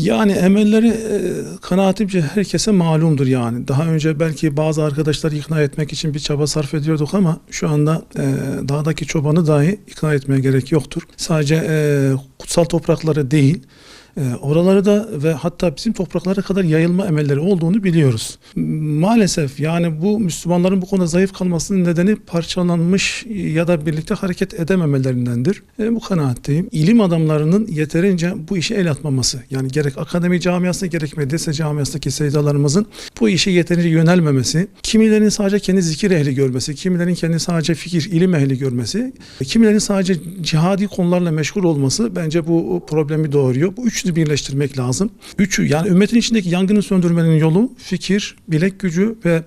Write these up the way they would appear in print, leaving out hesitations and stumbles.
Yani emelleri kanaatimce herkese malumdur yani. Daha önce belki bazı arkadaşları ikna etmek için bir çaba sarf ediyorduk ama şu anda dağdaki çobanı dahi ikna etmeye gerek yoktur. Sadece kutsal toprakları değil, oraları da ve hatta bizim topraklara kadar yayılma emelleri olduğunu biliyoruz. Maalesef yani bu Müslümanların bu konuda zayıf kalmasının nedeni parçalanmış ya da birlikte hareket edememelerindendir. Bu kanaatteyim. İlim adamlarının yeterince bu işe el atmaması, yani gerek akademi camiasında gerek medrese camiasındaki seydalarımızın bu işe yeterince yönelmemesi, kimilerinin sadece kendi zikir ehli görmesi, kimilerinin kendi sadece fikir, ilim ehli görmesi, kimilerinin sadece cihadi konularla meşgul olması bence bu problemi doğuruyor. Bu üçünü birleştirmek lazım. Üçü, yani ümmetin içindeki yangını söndürmenin yolu fikir, bilek gücü ve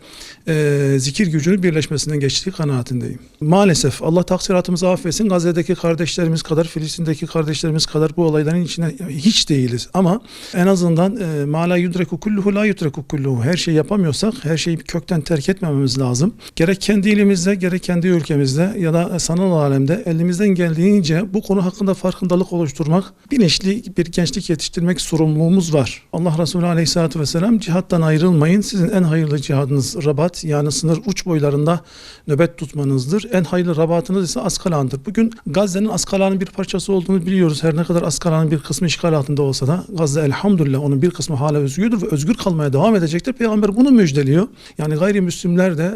zikir gücünün birleşmesinden geçtiği kanaatindeyim. Maalesef Allah taksiratımızı affetsin. Gazze'deki kardeşlerimiz kadar, Filistin'deki kardeşlerimiz kadar bu olayların içine hiç değiliz. Ama en azından ma la yudreku kulluhu la yudreku kulluhu. Her şeyi yapamıyorsak her şeyi kökten terk etmememiz lazım. Gerek kendi ilimizde, gerek kendi ülkemizde ya da sanal alemde elimizden geldiğince bu konu hakkında farkındalık oluşturmak, bilinçli bir gençlik yetiştirmek sorumluluğumuz var. Allah Resulü Aleyhisselatü Vesselam cihattan ayrılmayın. Sizin en hayırlı cihadınız rabat, yani sınır uç boylarında nöbet tutmanızdır. En hayırlı rabatınız ise Askalan'dır. Bugün Gazze'nin Askalan'ın bir parçası olduğunu biliyoruz. Her ne kadar Askalan'ın bir kısmı işgal altında olsa da Gazze elhamdülillah onun bir kısmı hala özgürdür ve özgür kalmaya devam edecektir. Peygamber bunu müjdeliyor. Yani gayrimüslimler de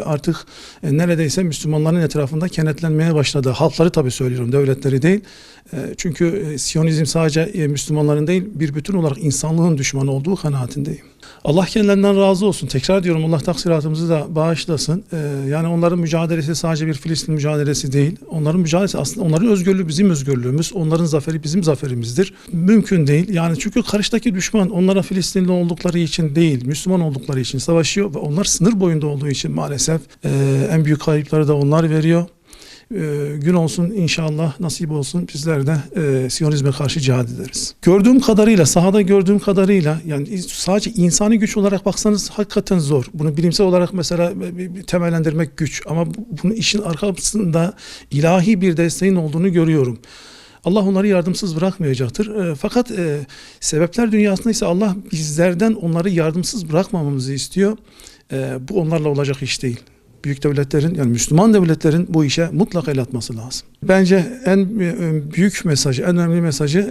artık neredeyse Müslümanların etrafında kenetlenmeye başladı. Halkları tabii söylüyorum, devletleri değil. Çünkü Siyonizm sadece Müslümanların değil, bir bütün olarak insanlığın düşmanı olduğu kanaatindeyim. Allah kendilerinden razı olsun. Tekrar diyorum, Allah taksiratımızı da bağışlasın. Yani onların mücadelesi sadece bir Filistin mücadelesi değil. Onların mücadelesi aslında, onların özgürlüğü bizim özgürlüğümüz. Onların zaferi bizim zaferimizdir. Mümkün değil. Yani çünkü karşıdaki düşman onlara Filistinli oldukları için değil, Müslüman oldukları için savaşıyor ve onlar sınır boyunda olduğu için maalesef en büyük kayıpları da onlar veriyor. Gün olsun inşallah, nasip olsun bizler de Siyonizme karşı cihad ederiz. Gördüğüm kadarıyla, sahada gördüğüm kadarıyla, yani sadece insani güç olarak baksanız hakikaten zor. Bunu bilimsel olarak mesela temellendirmek güç. Ama bunun işin arkasında ilahi bir desteğin olduğunu görüyorum. Allah onları yardımsız bırakmayacaktır. Fakat sebepler dünyasında ise Allah bizlerden onları yardımsız bırakmamamızı istiyor. Bu onlarla olacak iş değil. Büyük devletlerin, yani Müslüman devletlerin bu işe mutlaka el atması lazım. Bence en büyük mesajı, en önemli mesajı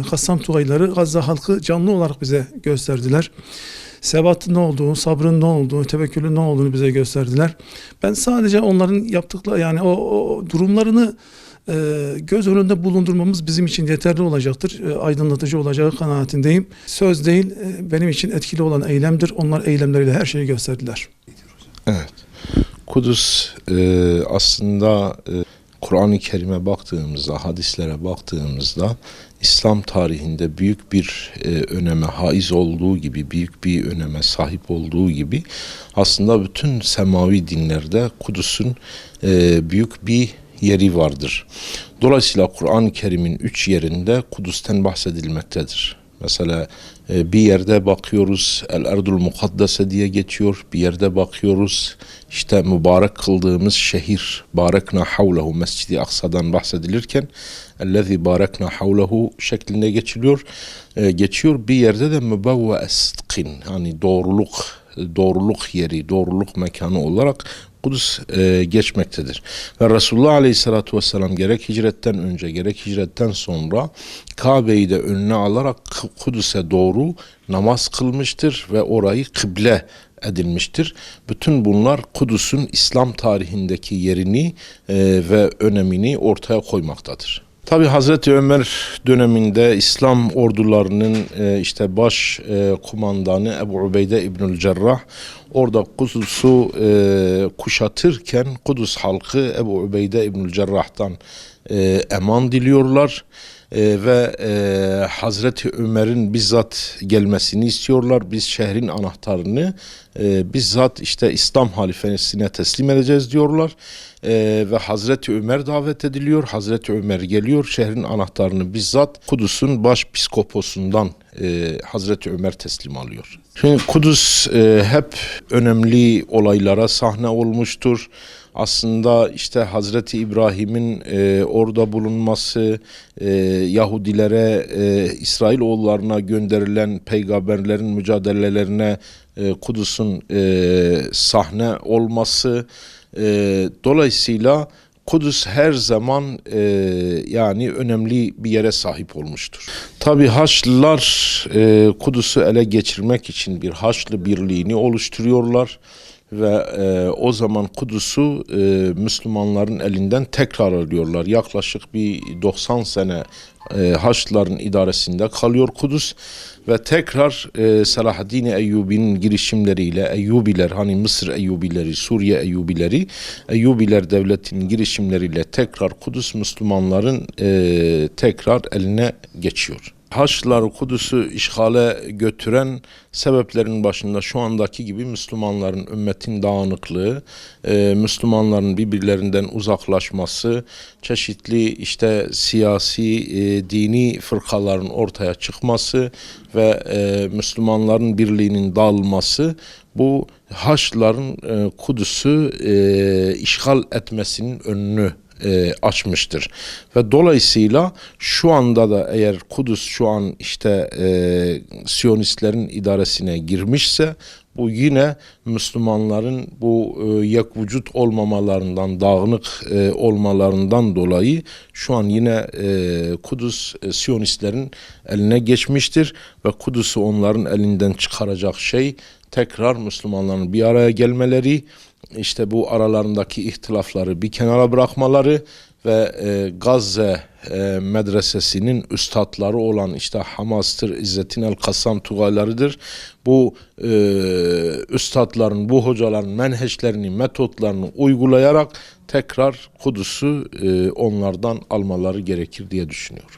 Kassam Tugayları, Gazze halkı canlı olarak bize gösterdiler. Sebatın ne olduğunu, sabrın ne olduğunu, tevekkülün ne olduğunu bize gösterdiler. Ben sadece onların yaptıkları, yani o durumlarını göz önünde bulundurmamız bizim için yeterli olacaktır. Aydınlatıcı olacağı kanaatindeyim. Söz değil, benim için etkili olan eylemdir. Onlar eylemleriyle her şeyi gösterdiler. Evet. Kudüs aslında Kur'an-ı Kerim'e baktığımızda, hadislere baktığımızda İslam tarihinde büyük bir öneme haiz olduğu gibi, büyük bir öneme sahip olduğu gibi aslında bütün semavi dinlerde Kudüs'ün büyük bir yeri vardır. Dolayısıyla Kur'an-ı Kerim'in 3 yerinde Kudüs'ten bahsedilmektedir. Mesela bir yerde bakıyoruz El-Erdul Mukaddese diye geçiyor. Bir yerde bakıyoruz işte mübarek kıldığımız şehir Barekna Havlehu, Mescid-i Aksa'dan bahsedilirken Ellezî Barekna Havlehu şeklinde geçiyor. Bir yerde de Mübevve Sidkin, hani doğruluk yeri, doğruluk mekanı olarak Kudüs geçmektedir. Ve Resulullah Aleyhisselatü Vesselam gerek hicretten önce gerek hicretten sonra Kabe'yi de önüne alarak Kudüs'e doğru namaz kılmıştır ve orayı kıble edilmiştir. Bütün bunlar Kudüs'ün İslam tarihindeki yerini ve önemini ortaya koymaktadır. Tabi Hazreti Ömer döneminde İslam ordularının işte baş kumandanı Ebu Ubeyde İbnül Cerrah orada Kudüs'ü kuşatırken Kudüs halkı Ebu Ubeyde İbnül Cerrah'tan eman diliyorlar. Ve Hazreti Ömer'in bizzat gelmesini istiyorlar. Biz şehrin anahtarını bizzat işte İslam halifesine teslim edeceğiz diyorlar. ve Hazreti Ömer davet ediliyor. Hazreti Ömer geliyor, şehrin anahtarını bizzat Kudüs'ün başpiskoposundan Hazreti Ömer teslim alıyor. Şimdi Kudüs hep önemli olaylara sahne olmuştur. Aslında işte Hazreti İbrahim'in orada bulunması, Yahudilere, İsrailoğullarına gönderilen peygamberlerin mücadelelerine Kudüs'ün sahne olması, dolayısıyla Kudüs her zaman yani önemli bir yere sahip olmuştur. Tabi Haçlılar Kudüs'ü ele geçirmek için bir Haçlı birliğini oluşturuyorlar ve o zaman Kudüs'ü Müslümanların elinden tekrar alıyorlar. Yaklaşık bir 90 sene Haçlıların idaresinde kalıyor Kudüs ve tekrar Selahaddin Eyyubi'nin girişimleriyle Eyyubiler, hani Mısır Eyyubileri, Suriye Eyyubileri, Eyyubiler devletinin girişimleriyle tekrar Kudüs Müslümanların tekrar eline geçiyor. Haçlıları Kudüs'ü işgale götüren sebeplerin başında şu andaki gibi Müslümanların, ümmetin dağınıklığı, Müslümanların birbirlerinden uzaklaşması, çeşitli işte siyasi, dini fırkaların ortaya çıkması ve Müslümanların birliğinin dağılması, bu Haçlıların Kudüs'ü işgal etmesinin önünü açmıştır. Ve dolayısıyla şu anda da eğer Kudüs şu an işte Siyonistlerin idaresine girmişse, bu yine Müslümanların bu yekvücut olmamalarından, dağınık olmalarından dolayı şu an yine Kudüs Siyonistlerin eline geçmiştir ve Kudüs'ü onların elinden çıkaracak şey tekrar Müslümanların bir araya gelmeleri, işte bu aralarındaki ihtilafları bir kenara bırakmaları ve Gazze medresesinin üstadları olan işte Hamas'tır, İzzettin el-Kassam Tugaylarıdır. Bu üstadların, bu hocaların menheçlerini, metotlarını uygulayarak tekrar Kudüs'ü onlardan almaları gerekir diye düşünüyorum.